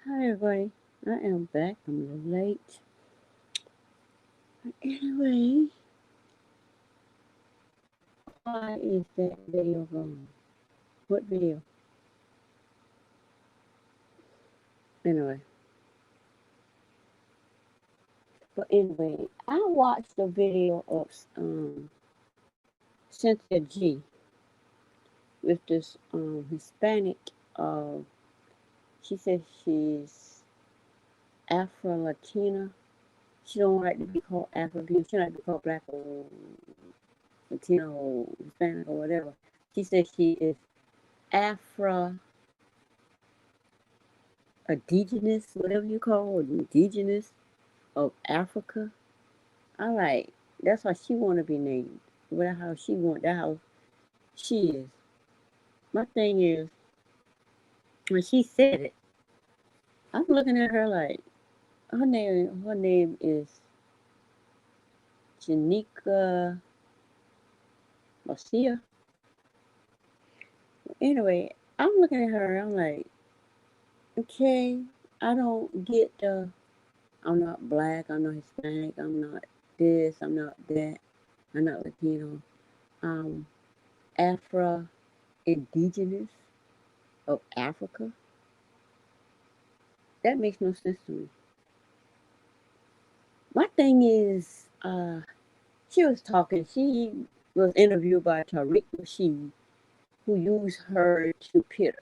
Hi everybody, I am back. I'm a little late. But anyway, why is that video gone? What video? Anyway, I watched a video of Cynthia G with this Hispanic. Uh, she says she's Afro Latina. She don't like to be called Afro Latina. She don't like to be called Black or Latino or Hispanic or whatever. She says she is Afro indigenous, whatever you call it, indigenous of Africa. I like that's how she want to be named. That's how she want. That's how she is. My thing is when she said it, I'm looking at her like her name. Her name is Janika Marcia. Anyway, I'm looking at her. I'm like, okay, I don't get the. I'm not black. I'm not Hispanic. I'm not this. I'm not that. I'm not Latino. Um, Afro indigenous of Africa. That makes no sense to me. My thing is, she was talking. She was interviewed by Tariq Rashid, who used her to pit.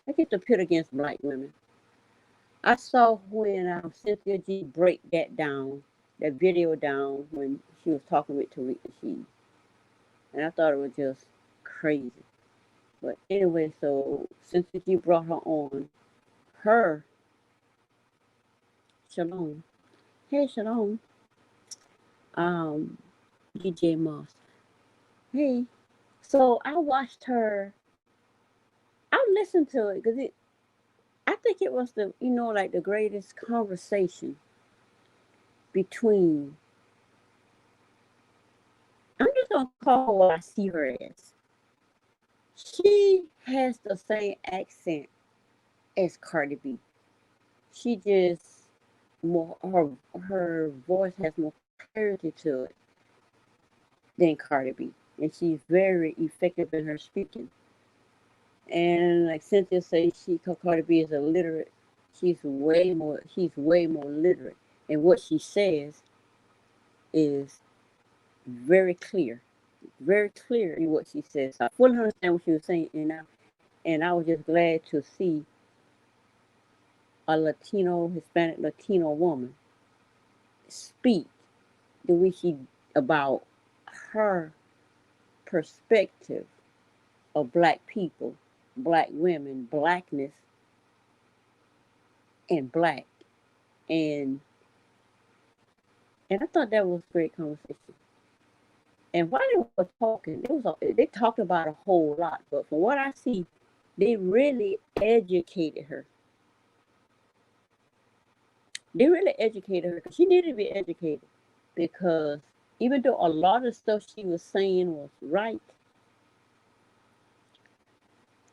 I get to pit against black women. I saw when Cynthia G break that down, that video down when she was talking with Tariq Rashid, and I thought it was just crazy. But anyway, so Cynthia G brought her on. Her Shalom. Hey Shalom. Um, DJ Moss. Hey. So I watched her. I listened to it because I think it was like the greatest conversation between. I'm just gonna call her what I see her as. She has the same accent as Cardi B. She just more her voice has more clarity to it than Cardi B, and she's very effective in her speaking. And like Cynthia says, Cardi B is illiterate. She's way more literate, and what she says is very clear in what she says. I fully understand what she was saying, and I was just glad to see a Hispanic Latino woman speak the way she about her perspective of black people, black women, blackness, and black. And I thought that was a great conversation. And while they were talking, they talked about a whole lot. But from what I see, they really educated her. They really educated her because she needed to be educated. Because even though a lot of stuff she was saying was right,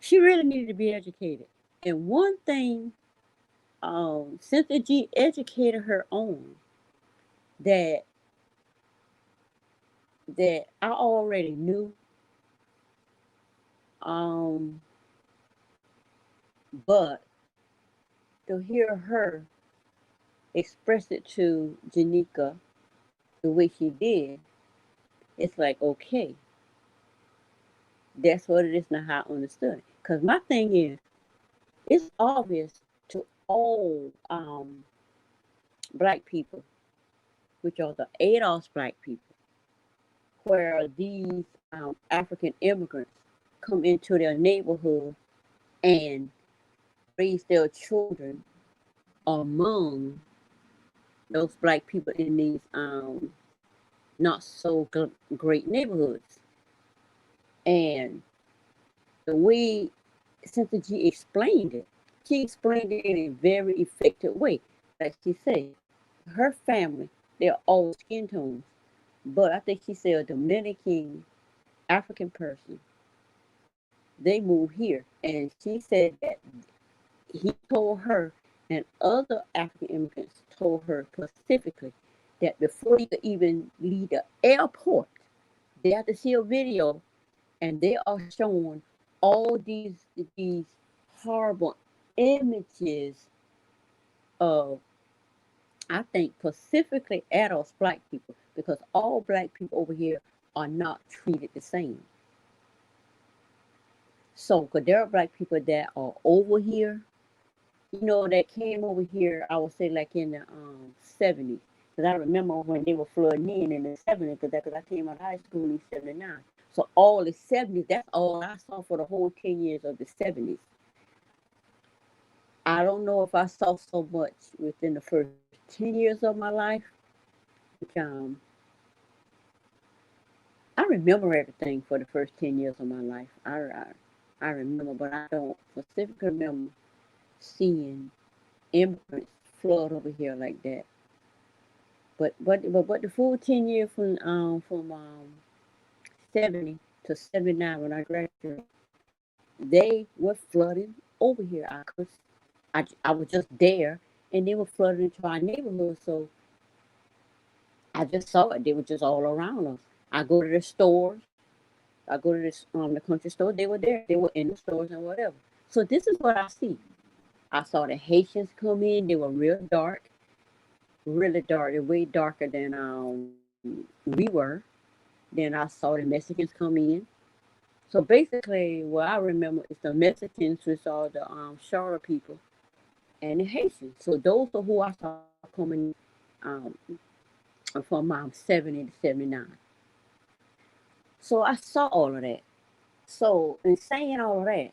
she really needed to be educated. And one thing Cynthia G educated her on that I already knew, um, but to hear her express it to Janika the way she did, it's like, okay, that's what it is now how I understood it. Because my thing is, it's obvious to all black people, which are the ADOS black people, where these African immigrants come into their neighborhood and raise their children among those black people in these not so great neighborhoods. And the way Cynthia G explained it, she explained it in a very effective way. Like she said, her family, they're all skin tones. But I think she said a Dominican African person, they moved here. And she said that he told her And other African immigrants told her specifically that before you could even leave the airport, they have to see a video, and they are showing all these horrible images of, I think, specifically adults, black people, because all black people over here are not treated the same. So, because there are black people that are over here, that came over here, I would say like in the 70s. Because I remember when they were flooding in the 70s, because I came out of high school in 79. So all the 70s, that's all I saw for the whole 10 years of the 70s. I don't know if I saw so much within the first 10 years of my life. Which, I remember everything for the first 10 years of my life. I remember, but I don't specifically remember seeing immigrants flood over here like that. But the full 10 years from 70 to 79 when I graduated, they were flooding over here. I was just there, and they were flooding into our neighborhood. So I just saw it. They were just all around us. I go to the stores. I go to the country store. They were there. They were in the stores and whatever. So this is what I see. I saw the Haitians come in. They were real dark, really dark. They're way darker than we were. Then I saw the Mexicans come in. So basically, what I remember is the Mexicans, which are the Shara people, and the Haitians. So those are who I saw coming in from 70 to 79. So I saw all of that. So in saying all of that,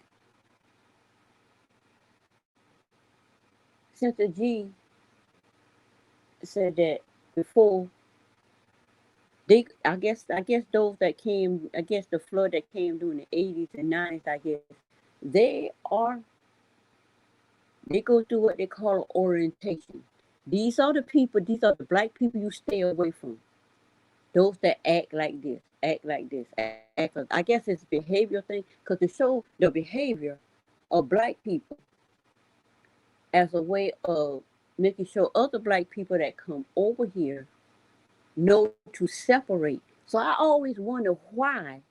Cynthia G said that before I guess those that came, I guess the flood that came during the 80s and 90s, I guess they are they go through what they call orientation. These are the people, these are the black people you stay away from. Those that act like this, act like this, act like, I guess it's behavior thing, because to show the behavior of black people as a way of making sure other black people that come over here know to separate. So I always wonder why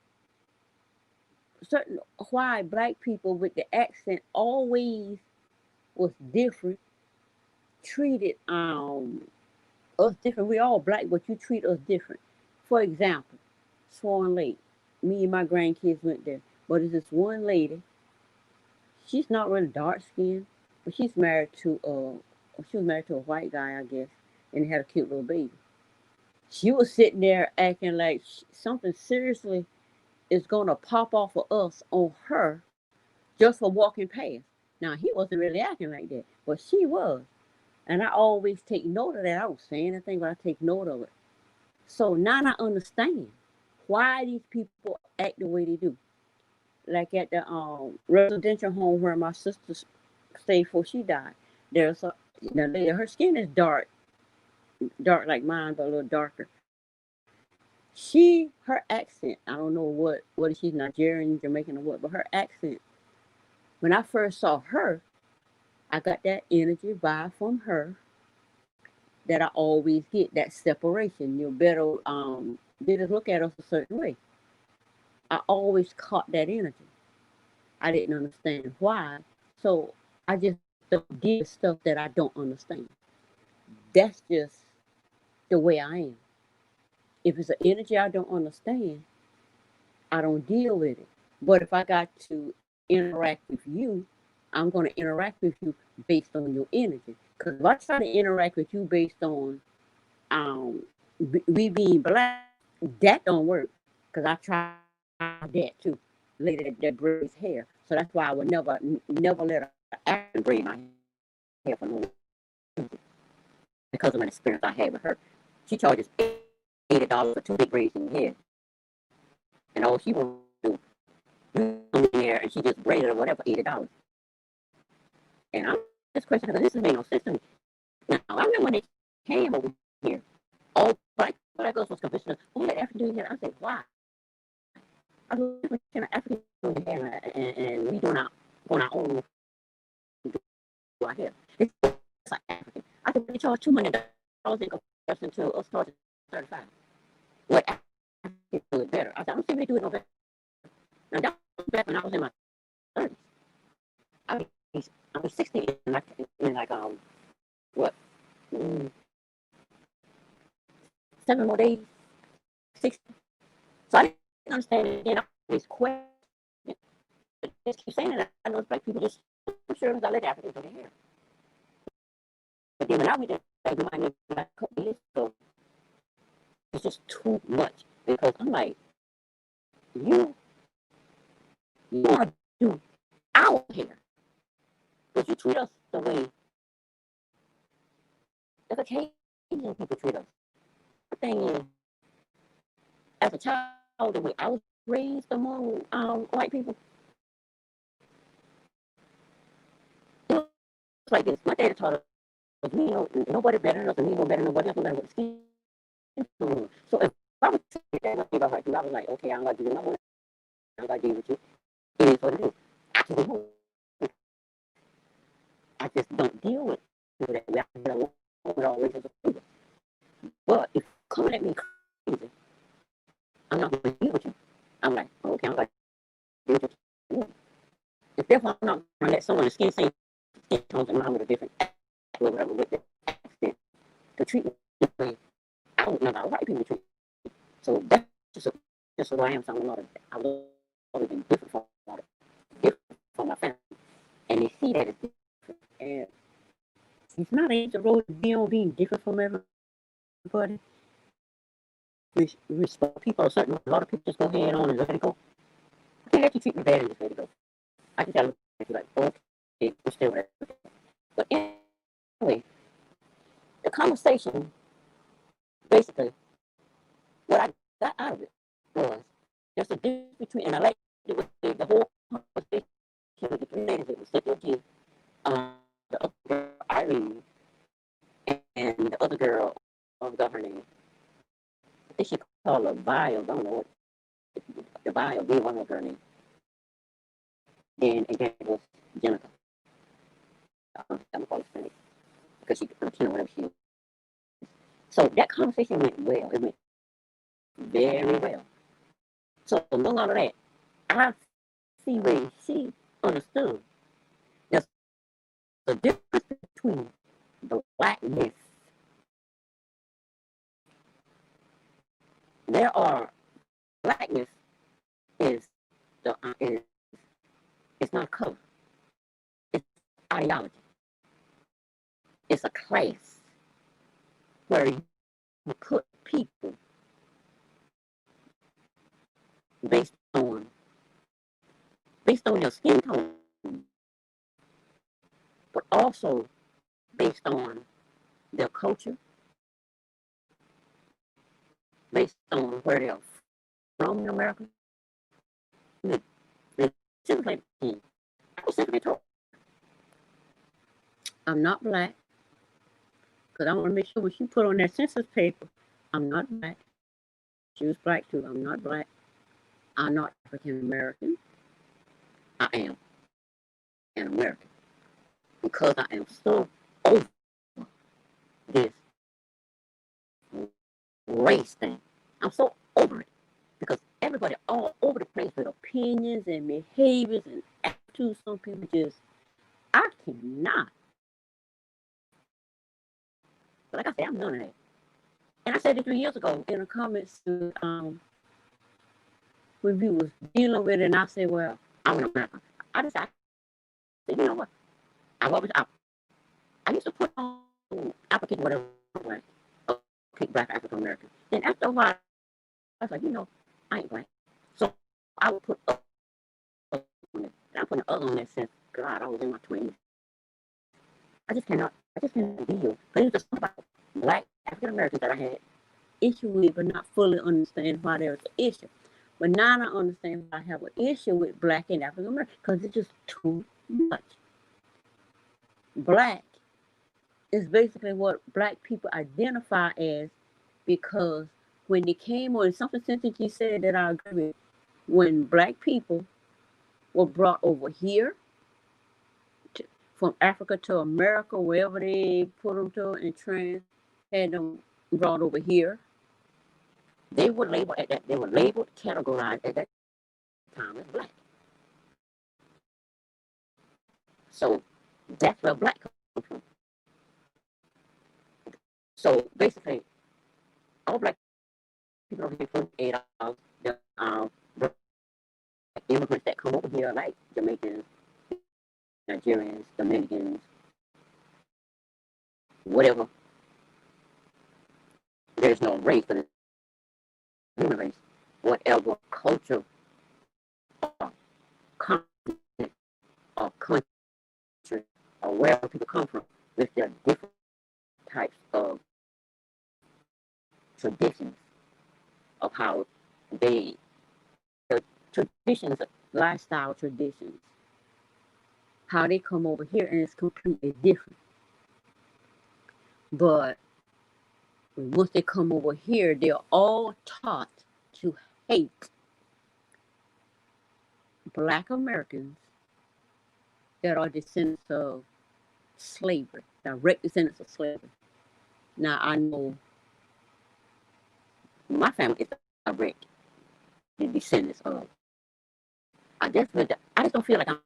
black people with the accent always was different, treated us different. We all black, but you treat us different. For example, Swan Lake. Me and my grandkids went there. But it's this one lady. She's not really dark skinned, but she was married to a white guy, I guess, and they had a cute little baby. She was sitting there acting like something seriously is gonna pop off of us on her just for walking past. Now he wasn't really acting like that, but she was. And I always take note of that. I don't say anything, but I take note of it. So now I understand why these people act the way they do. Like at the residential home where my sister stayed before she died. There's the lady, her skin is dark like mine, but a little darker. Her accent, I don't know what she's Nigerian, Jamaican, or what, but her accent. When I first saw her, I got that energy vibe from her that I always get, that separation. You better they just look at us a certain way. I always caught that energy. I didn't understand why. So I just don't give stuff that I don't understand. That's just the way I am. If it's an energy I don't understand, I don't deal with it. But if I got to interact with you, I'm going to interact with you based on your energy. Because if I try to interact with you based on um, we being black, that don't work. Because I tried that too. Lady that braids hair. So that's why I would never let an African braid my hair for no because of an experience I had with her. She charges $80 for 2 big braids in your head. And all she wants to do is come in there and she just braided or whatever for $80. And I'm just questioning because this made no sense to me. Now I remember when they came over here, all black girls was convinced, oh, let African do your hair. I said, why? I was looking for African doing your hair and we doing our on our own do our hair. It's like African. I could really charge $200 in comparison to us charging 35. What Africans do it better. I said, I'm see they do it no better. Now that was back when I was in my 30s. I was 60 in like what 7 more days, 60. So I didn't understand it. Again, I always question. Just keep saying that. I know black people just sure as I let Africans over here. But then when I went there, like a couple years ago, it's just too much because I'm like, you want to do our hair, but you treat us the way the Caucasian people treat us. The thing is, as a child, the way I was raised among white people, it was like this. My dad taught us, we know nobody better than us, and we know better than nobody else, no matter what the skin. So if I was saying that about right, I was like, okay, I'm gonna do it. I'm gonna deal with you. It is what it is. Absolutely. I just don't deal with that. I want all races of people. But if you coming at me crazy, I'm not gonna deal with you. I'm like, okay, I'm gonna deal with you. If therefore I'm not gonna let someone's skin tones and mine with a different whatever with the accent to treat me differently. I don't know how white people treat me. So that's just who I am. So I'm a lot of I've always been different from a lot of different from my family. And they see that it's different. And it's not an easy road to be on being different from everybody. Respect people are certain. A lot of people just go ahead on and let it go. I can't let you treat me bad and just let it go. I just gotta look at you like, okay, I'm still there. But anyway, the conversation, basically, what I got out of it was there's a difference between, and I like it was the whole conversation with the three ladies. It was Cynthia, the other girl, Irene, and the other girl, I forgot her name. I think she called her Bio. I don't know what the Bio being one of her name. Then again, it was Jennifer. I'm gonna call her because she can whatever she is. So that conversation went well. It went very well. So among all of that, I see where she understood there's a difference between the blackness. There are blackness is it's not color. It's ideology. It's a class where you put people based on your skin tone, but also based on their culture, based on where they're from in America. Simply, I was simply told, I'm not black, because I want to make sure what you put on that census paper, I'm not black. She was black too. I'm not black. I'm not African American. I am an American because I am so over this race thing. I'm so over it because everybody all over the place with opinions and behaviors and attitudes. Some people just, I cannot. But like I said, I'm none of that. And I said it 3 years ago in the comments when we was dealing with it, and I said, well, I'm an American. I decided, you know what? I used to put on African whatever, like, okay, black African American. Then after a while, I was like, I ain't black. So I would put up on it. And I put an other on that since, God, I was in my 20s. I just cannot deal. But it was just about black African Americans that I had issue with, but not fully understand why there was an issue. But now I understand why I have an issue with black and African American because it's just too much. Black is basically what black people identify as because when they came on, something Cynthia said that I agree with, when black people were brought over here from Africa to America, wherever they put them to, and had them brought over here. They were labeled at that. They were labeled, categorized at that time as black. So that's where black comes from. So basically, all black people over here from Adolf, the immigrants that come over here, like Jamaicans, Nigerians, Dominicans, whatever. There's no race, but it's human race. Whatever culture or continent or country or wherever people come from, with their different types of traditions of how they, their traditions, lifestyle traditions, how they come over here, and it's completely different. But once they come over here, they're all taught to hate black Americans that are descendants of slavery, direct descendants of slavery. Now, I know my family is direct descendants of. I just don't feel like I'm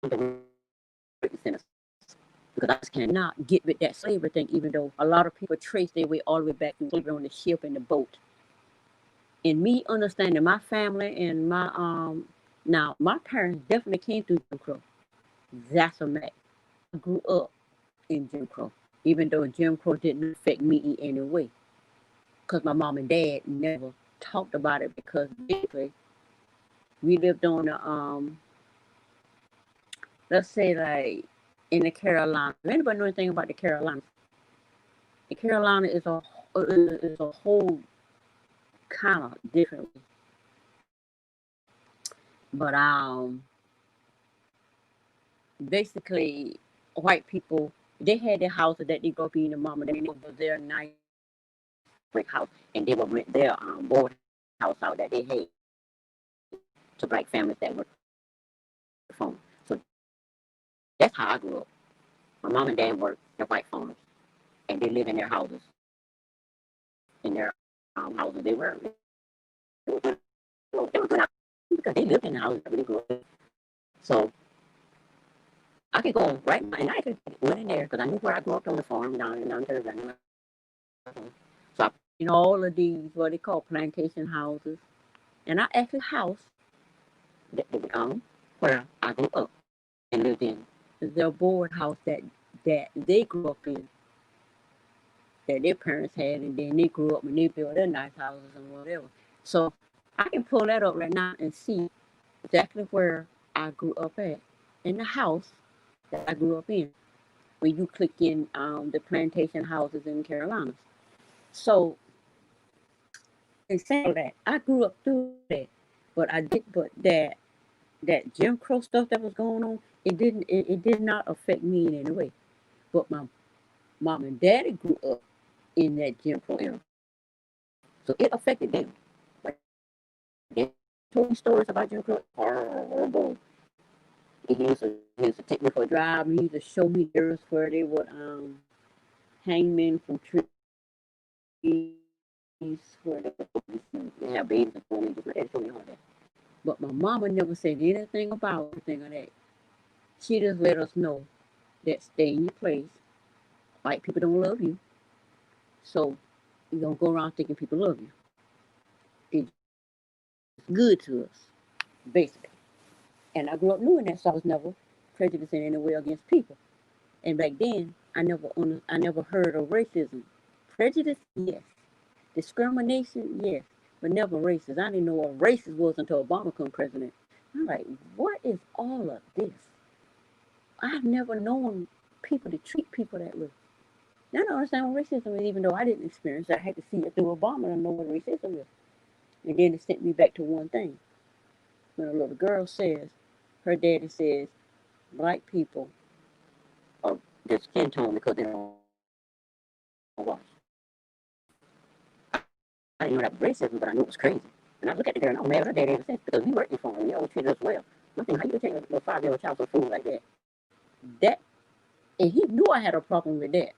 the descendants because I just cannot get with that slavery thing, even though a lot of people trace their way all the way back to slavery on the ship and the boat. And me understanding my family and now my parents definitely came through Jim Crow. That's a fact. I grew up in Jim Crow, even though Jim Crow didn't affect me in any way, because my mom and dad never talked about it because basically we lived on the let's say like in the Carolinas. If anybody know anything about the Carolinas? The Carolina is a whole kind of different. But basically white people, they had their houses that they grew up in, and mama they lived in their nice brick house, and they would rent their board house out that they had to black families that were from. So that's how I grew up. My mom and dad worked, they're white farmers, and they live in their houses. In their houses, they were good because they lived in the houses that we grew up. So I could go right now, and I could went in there because I knew where I grew up on the farm down in Jersey. So I in all of these what they call plantation houses, and I actually house that where I grew up and lived in. Their board house that they grew up in, that their parents had, and then they grew up and they built their nice houses and whatever. So I can pull that up right now and see exactly where I grew up at in the house that I grew up in. When you click in the plantation houses in Carolinas. So in saying that, I grew up through that, but that Jim Crow stuff that was going on, it did not affect me in any way. But my mom and daddy grew up in that Jim Crow era, so it affected them. Like, they told me stories about Jim Crow. Horrible. He used to take me for a drive. He used to show me areas where they would hang men from trees, where they have babies and for me, just like that. Show me all that. But my mama never said anything about anything of that. She just let us know that stay in your place. White people don't love you, so you don't go around thinking people love you. It's good to us, basically. And I grew up knowing that, so I was never prejudiced in any way against people. And back then, I never heard of racism. Prejudice, yes. Discrimination, yes. But never racist. I didn't know what racist was until Obama became president. I'm like, what is all of this? I've never known people to treat people that way. Now I don't understand what racism is, even though I didn't experience it. I had to see it through Obama to know what racism is. And then it sent me back to one thing. When a little girl says, her daddy says, black people are their skin tone because they don't wash. I didn't know that was racism, but I knew it was crazy. And I look at the girl and I'm mad at her daddy ever since because we worked for him. We always treated us well. I'm thinking, how you take a 5-year-old child to food like that? That, and he knew I had a problem with that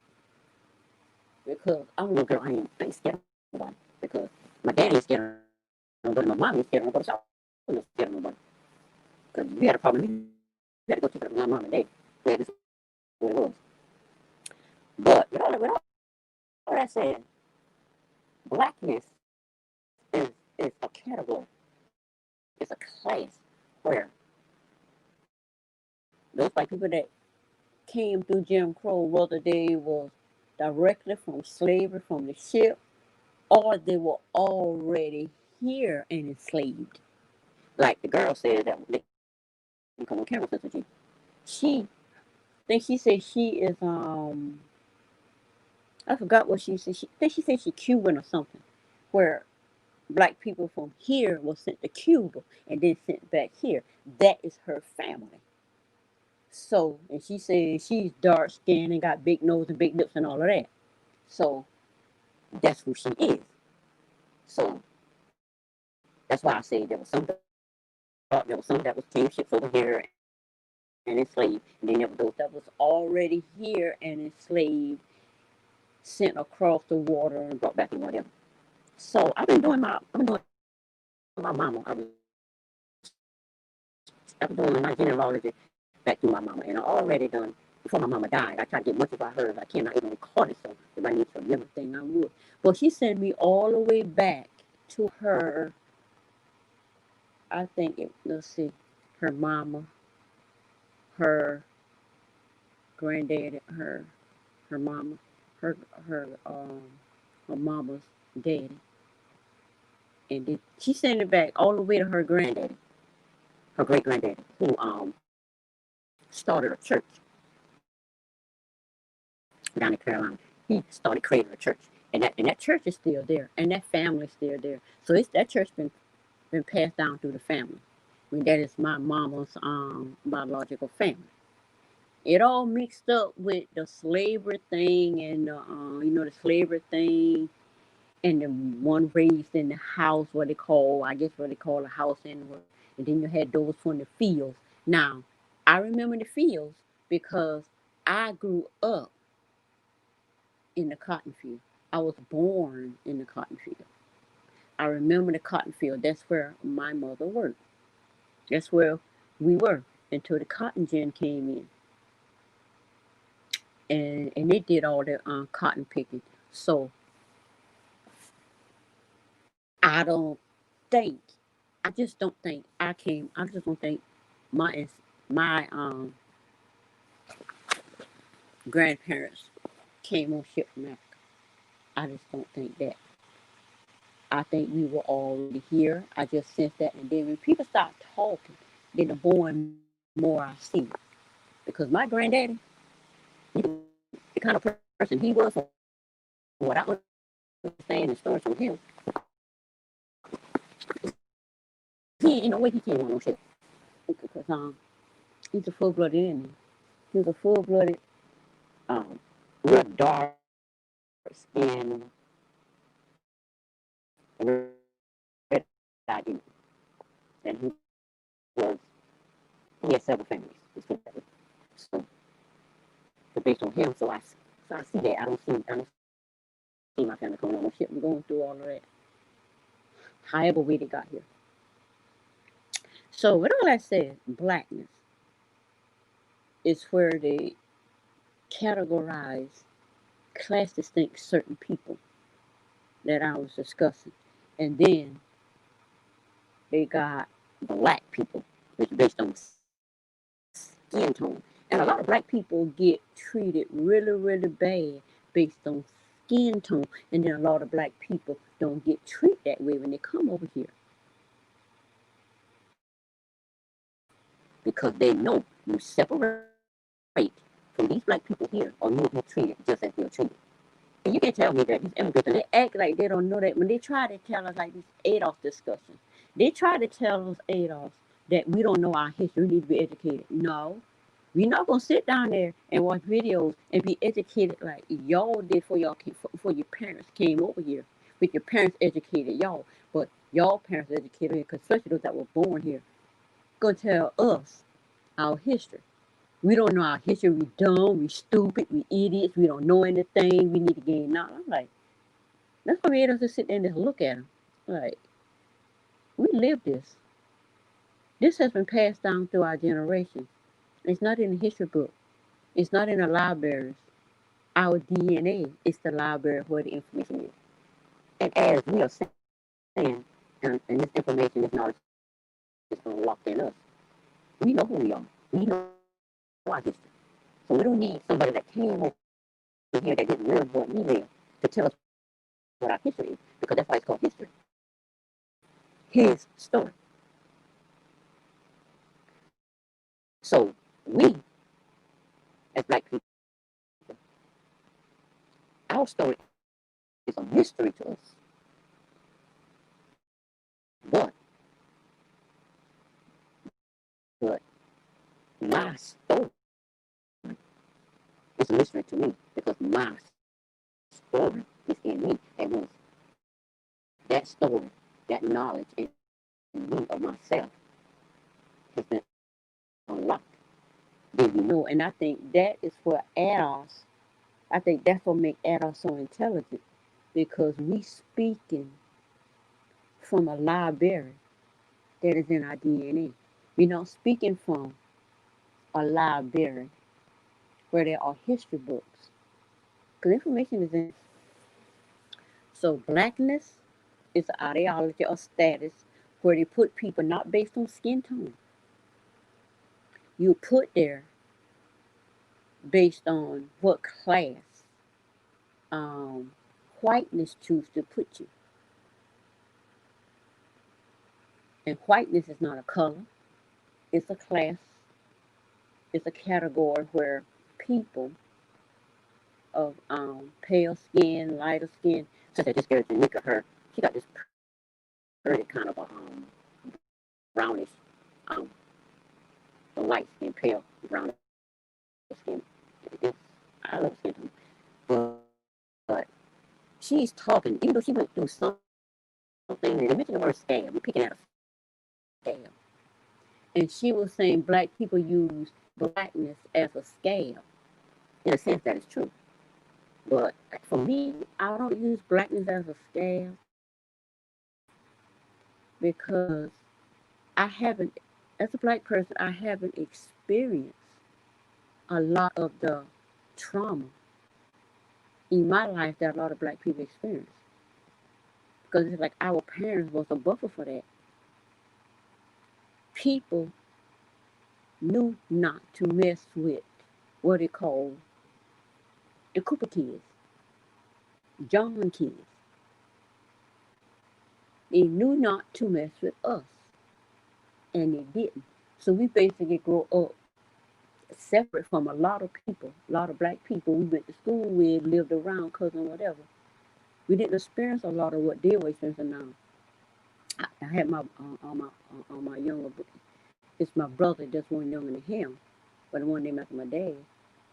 because I'm a little girl. I ain't scared of nobody because my daddy ain't scared of nobody. My mom ain't scared of nobody. So I wasn't scared of nobody because we had a problem. We had to go to my mom and dad. That is what it was. But with all that said, blackness is a category. It's a class where those white people that came through Jim Crow, whether they was directly from slavery from the ship or they were already here and enslaved. Like the girl said that they come on camera, Cynthia. She think she said she is I forgot what she said. She think she said she Cuban or something, where black people from here were sent to Cuba and then sent back here. That is her family. So, and she said she's dark skinned and got big nose and big lips and all of that. So that's who she is. So that's why I say there was some that was came ships over here and enslaved, and then there was those that was already here and enslaved, sent across the water and brought back and whatever. So I've been doing my mama. I've been doing my genealogy back to my mama, and I already done before my mama died. I tried to get much about her as I can. I even record it, so if I need to remember thing, I would. But she sent me all the way back to her. I think let's see, her mama, her granddaddy, her mama, her her um her mama's daddy, and then she sent it back all the way to her granddaddy, her great granddaddy, who started a church down in Carolina. He started creating a church, and that church is still there, and that family's still there. So it's that church been passed down through the family. I mean, that is my mama's biological family. It all mixed up with the slavery thing and the slavery thing and the one raised in the house, what they call a house anyway. And then you had those from the fields. Now, I remember the fields because I grew up in the cotton field. I was born in the cotton field. I remember the cotton field. That's where my mother worked. That's where we were until the cotton gin came in. And they did all the cotton picking. So I don't think, I just don't think I just don't think my grandparents came on ship from Africa. I just don't think that. I think we were already here. I just sense that. And then when people start talking, then the more and more I see. Because my granddaddy, the kind of person he was, from what I understand the stories from him, he ain't no way he came on no ship. Because he's a full-blooded Indian. He was a full-blooded, um, real dark skin, red eyed Indian. And was, he had several families. So, based on him, so I see that. I don't see my family coming on no ship and going through all of that. However way they got here. So with all that said, blackness is where they categorize, class distinct certain people that I was discussing. And then they got black people, which is based on skin tone. And a lot of black people get treated really, really bad based on skin tone. And then a lot of black people don't get treated that way when they come over here. Because they know you separate from these black people here or you'll be treated just as they're treated. And you can tell me that these immigrants, and they act like they don't know that when they try to tell us like these ADOS discussions. They try to tell us ADOS that we don't know our history, we need to be educated. No, we're not gonna sit down there and watch videos and be educated like y'all did before your parents came over here. With your parents educated y'all, but y'all parents educated here, because especially those that were born here. gonna tell us our history. We don't know our history. We dumb. We stupid. We idiots. We don't know anything. We need to gain knowledge. I'm like, that's why we had us to sit there and just look at them. Like, we live this. This has been passed down through our generations. It's not in the history book. It's not in the libraries. Our DNA is the library where the information is. And as we are saying, and this information is not just going to lock in us, we know who we are. We know our history. So we don't need somebody that came over here that didn't live what we live to tell us what our history is, because that's why it's called history. His story. So we, as black people, our story is a mystery to us. But, but my story is a mystery to me because my story is in me. And once that story, that knowledge in me of myself has been unlocked, then you know. And I think that is what adults, I think that's what makes adults so intelligent, because we speaking from a library that is in our DNA. We're not speaking from a library where there are history books. Because information is in. So blackness is an ideology or status where they put people not based on skin tone. You put there based on what class whiteness choose to put you. And whiteness is not a color, it's a class, it's a category where people of pale skin, lighter skin, such as this girl Janika, she got this pretty kind of a brownish, um, light skin, pale brownish skin. It's, I love skin tone. But she's talking, even though she went through something, and they mentioned the word scam, we're picking at a scam. And she was saying black people use blackness as a scale. In a sense, that is true. But for me, I don't use blackness as a scale because I haven't, as a black person, I haven't experienced a lot of the trauma in my life that a lot of black people experience. Because it's like our parents was a buffer for that. People knew not to mess with what they call the Cooper kids, John kids. They knew not to mess with us, and they didn't. So we basically grew up separate from a lot of people, a lot of black people we went to school with, lived around, cousin, whatever. We didn't experience a lot of what they were experiencing now. I had my on my younger, it's my brother, just one younger than him, but the one named after my dad.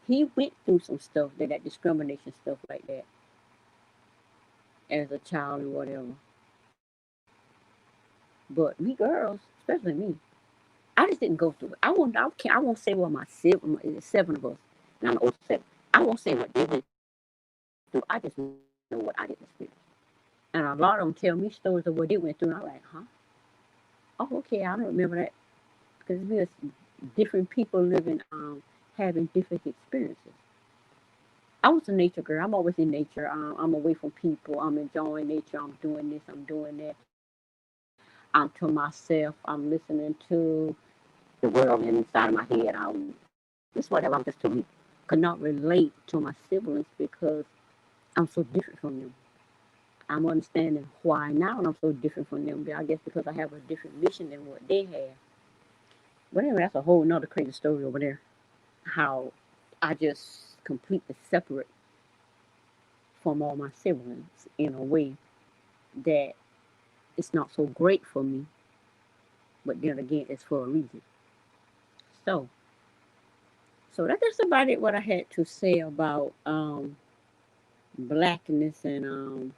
He went through some stuff, that discrimination stuff like that, as a child and whatever. But we girls, especially me, I just didn't go through it. I won't say what my siblings, seven of us, and I'm the oldest seven. I won't say what they went through. I just know what I didn't experience. And a lot of them tell me stories of what they went through, and I'm like, huh? Oh, okay, I don't remember that, because we're different people living, having different experiences. I was a nature girl. I'm always in nature. I'm away from people. I'm enjoying nature. I'm doing this. I'm doing that. I'm to myself. I'm listening to the world inside of my head. Just whatever. I'm just to me. Could not relate to my siblings because I'm so different from them. I'm understanding why now I'm so different from them. I guess because I have a different mission than what they have. But anyway, that's a whole nother crazy story over there. How I just completely separate from all my siblings in a way that it's not so great for me. But then again, it's for a reason. So, that's about it. What I had to say about blackness and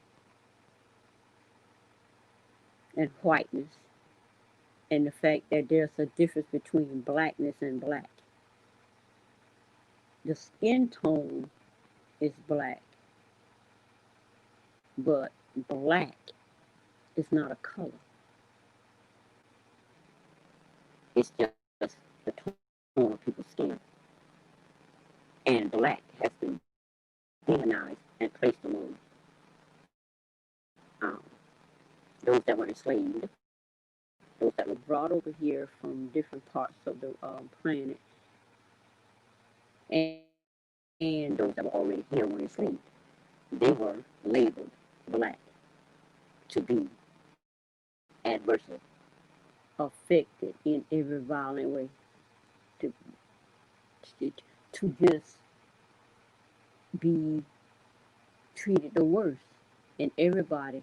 whiteness. and the fact that there's a difference between blackness and black. The skin tone is black, but black is not a color. It's just the tone of people's skin. And black has been demonized and placed among um, those that were enslaved, those that were brought over here from different parts of the planet, and, and those that were already here were enslaved. They were labeled black to be adversely affected in every violent way, to, to just be treated the worst. And everybody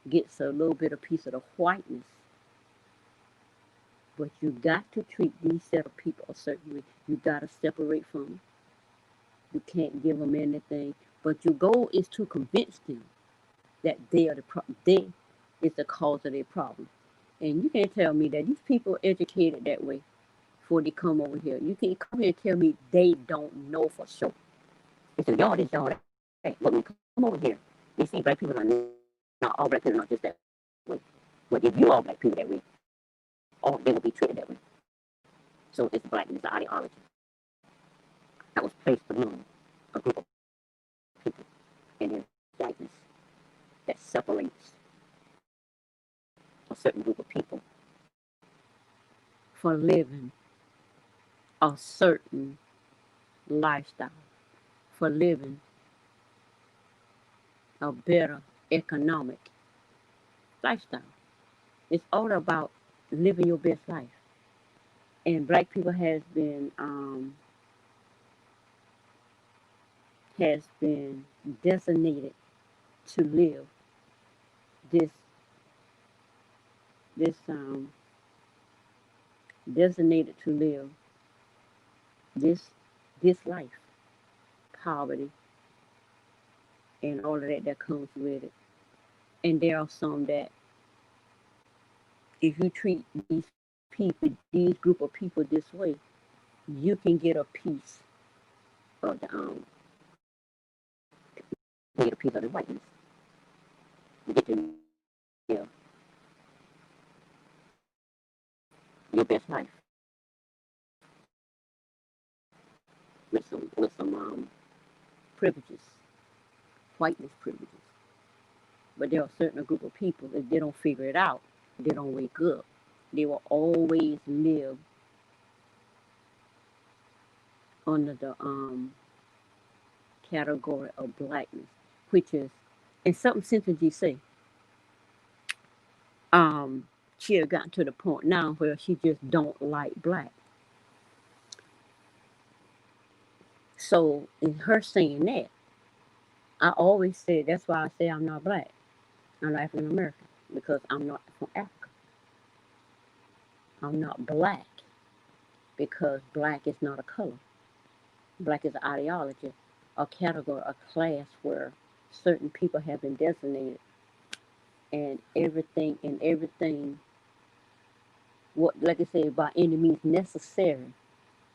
gets a little bit of piece of the whiteness. But you got to treat these set of people a certain way. You got to separate from them. You can't give them anything. But your goal is to convince them that they are they is the cause of their problem. And you can't tell me that these people are educated that way before they come over here. You can't come here and tell me they don't know for sure. They say, y'all this, y'all that. But when you come over here, you see black people are not all black people are not just that way. But if you all black people that way, all they will be treated that way. So it's blackness, the ideology that was placed among a group of people, and there's blackness that separates a certain group of people for living a certain lifestyle, for living a better economic lifestyle. It's all about living your best life. And black people has been designated to live this this designated to live this this life, poverty and all of that comes with it. And there are some that if you treat these group of people this way, you can get a piece of the get a piece of the whiteness. You get to live your best life with some privileges, whiteness privileges. But there are a certain group of people if they don't figure it out, they don't wake up. They will always live under the category of blackness, which is, and something Cynthia say, she had gotten to the point now where she just don't like black. So in her saying that, I always say that's why I say I'm not black. I'm African American because I'm not from Africa. I'm not black because black is not a color. Black is an ideology, a category, a class where certain people have been designated, and everything what, like I say, by any means necessary,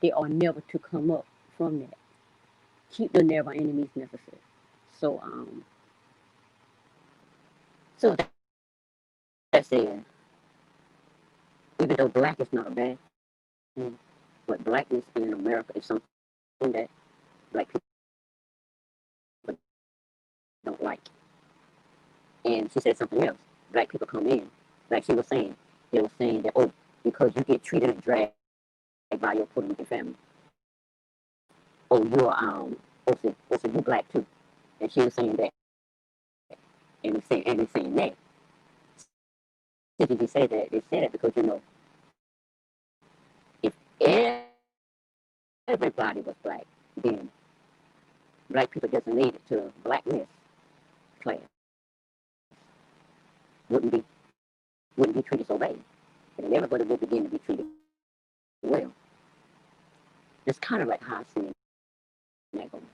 they are never to come up from that. Keep them there by any means necessary. So so that said, even though black is not a bad thing, but blackness in America is something that black people don't like. And she said something else. Black people come in, like she was saying, they were saying that, oh, because you get treated and dragged by your Puerto Rican family. Oh, you're also you black too. And she was saying that, and saying that. Did they say that? They said it because if everybody was black, then black people designated to blackness class wouldn't be wouldn't be treated so bad. And everybody would begin to be treated well. It's kind of like how I see that going.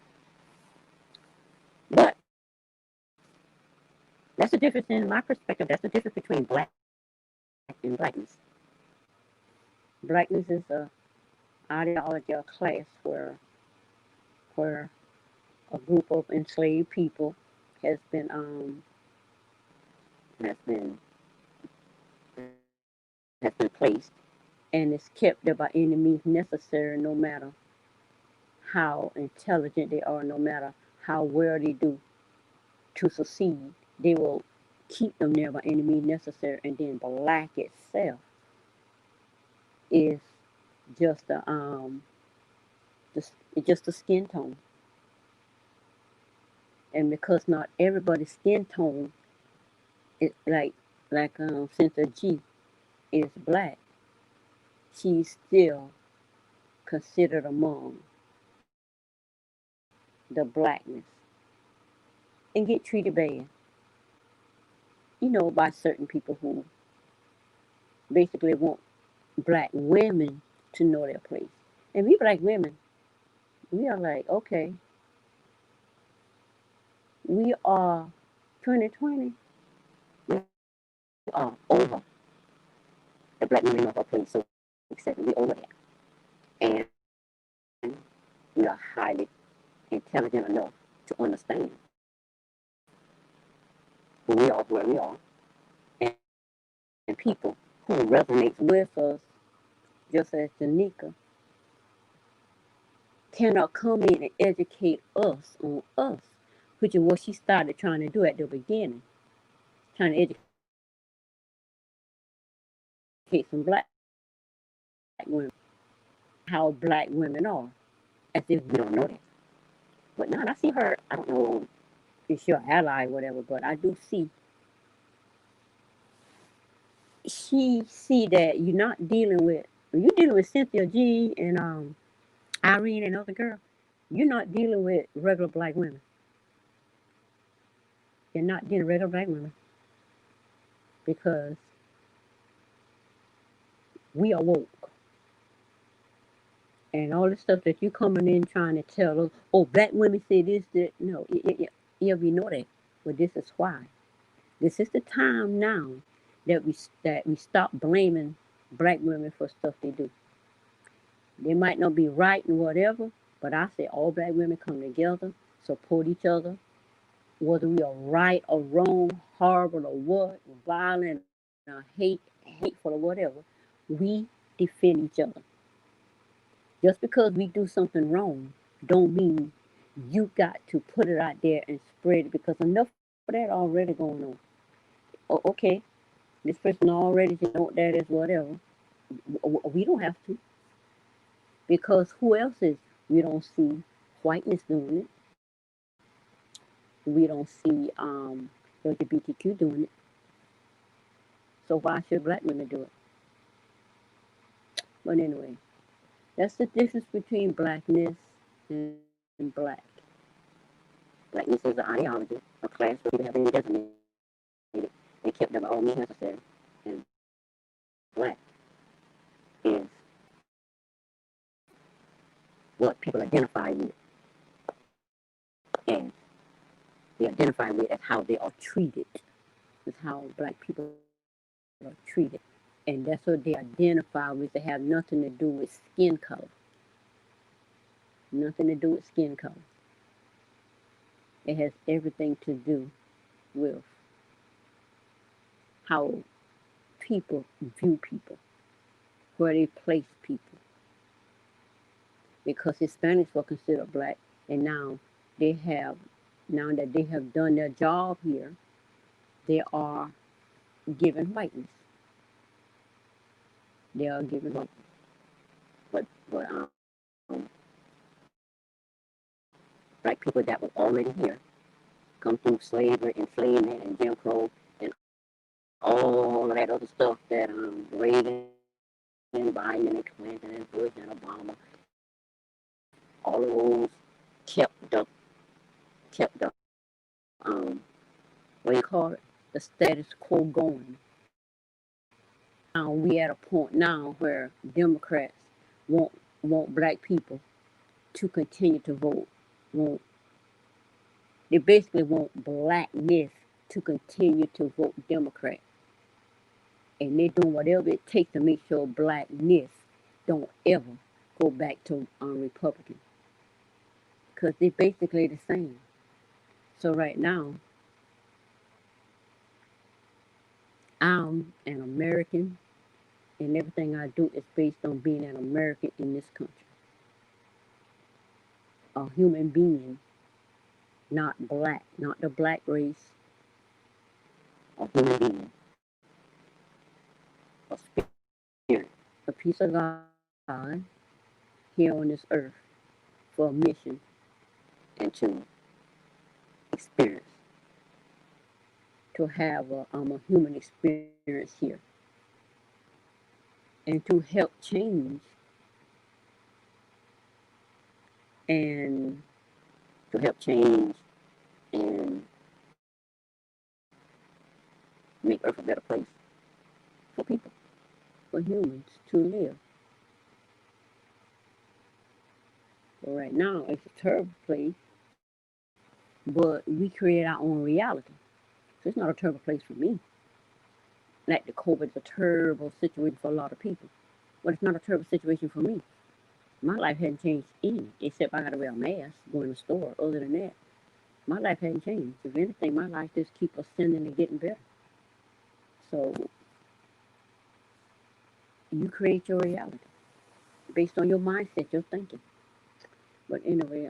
But that's the difference in my perspective. That's the difference between black and blackness. Blackness is a ideology or class where a group of enslaved people has been has been has been placed and is kept there by any means necessary, no matter how intelligent they are, no matter how well they do to succeed. They will keep them there by any means necessary. And then black itself is just it's just a skin tone. And because not everybody's skin tone is like Cynthia G is black, she's still considered among the blackness and get treated bad, by certain people who basically want black women to know their place. And we black women, we are like, okay, we are 2020, we are over the black women of our place. So we over that. And we are highly intelligent enough to understand who we are, where we are, and, and people who resonate with us, just as Janika, cannot come in and educate us on us, which is what she started trying to do at the beginning, trying to educate some black women, how black women are, as if we don't know that. But now I see her, I don't know if she's your ally or whatever, but I do see, she see that you're not dealing with, when you're dealing with Cynthia G and Irene and other girl, you're not dealing with regular black women. You're not dealing with regular black women because we are woke. And all the stuff that you coming in trying to tell us, oh, black women say this, that. No, yeah, we know that. But this is why. This is the time now that we stop blaming black women for stuff they do. They might not be right and whatever, but I say all black women come together, support each other, whether we are right or wrong, horrible or what, violent or hateful or whatever, we defend each other. Just because we do something wrong, don't mean you got to put it out there and spread it because enough of that already going on. Oh, okay, this person already know what that is, whatever. We don't have to because who else is? We don't see whiteness doing it. We don't see LGBTQ doing it. So why should black women do it? But anyway, that's the difference between blackness and black. Blackness is an ideology, a class where people have been designated and kept them all means necessary. And black is what people identify with. And they identify with as how they are treated. Is how black people are treated. And that's what they identify with. They have nothing to do with skin color. Nothing to do with skin color. It has everything to do with how people view people, where they place people. Because Hispanics were considered black, and now that they have done their job here, they are given whiteness. They are given whiteness. But black people that were already here, come through slavery, enslavement, and Jim Crow, and all of that other stuff that Reagan and Biden and Clinton and Bush and Obama, all of those kept the what do you call it, the status quo going. Now we at a point now where Democrats want black people to continue to vote. Want They basically want blackness to continue to vote Democrat, and they're doing whatever it takes to make sure blackness don't ever go back to Republican, because they're basically the same. So right now, I'm an American, and everything I do is based on being an American in this country. A human being, not black, not the black race, a human being, a spirit, a piece of God here on this earth for a mission and to experience, to have a human experience here, and to help change and to help change and make Earth a better place for people, for humans to live. So right now, it's a terrible place, but we create our own reality. So it's not a terrible place for me. Like the COVID is a terrible situation for a lot of people, but it's not a terrible situation for me. My life hasn't changed any, except I got to wear a mask, go in the store. Other than that, my life hasn't changed. If anything, my life just keeps ascending and getting better. So you create your reality based on your mindset, your thinking. But anyway,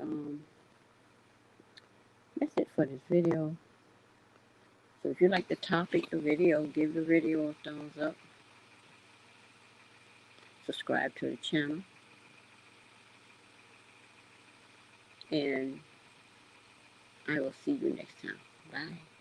that's it for this video. So if you like the topic, the video, give the video a thumbs up. Subscribe to the channel. And I will see you next time. Bye.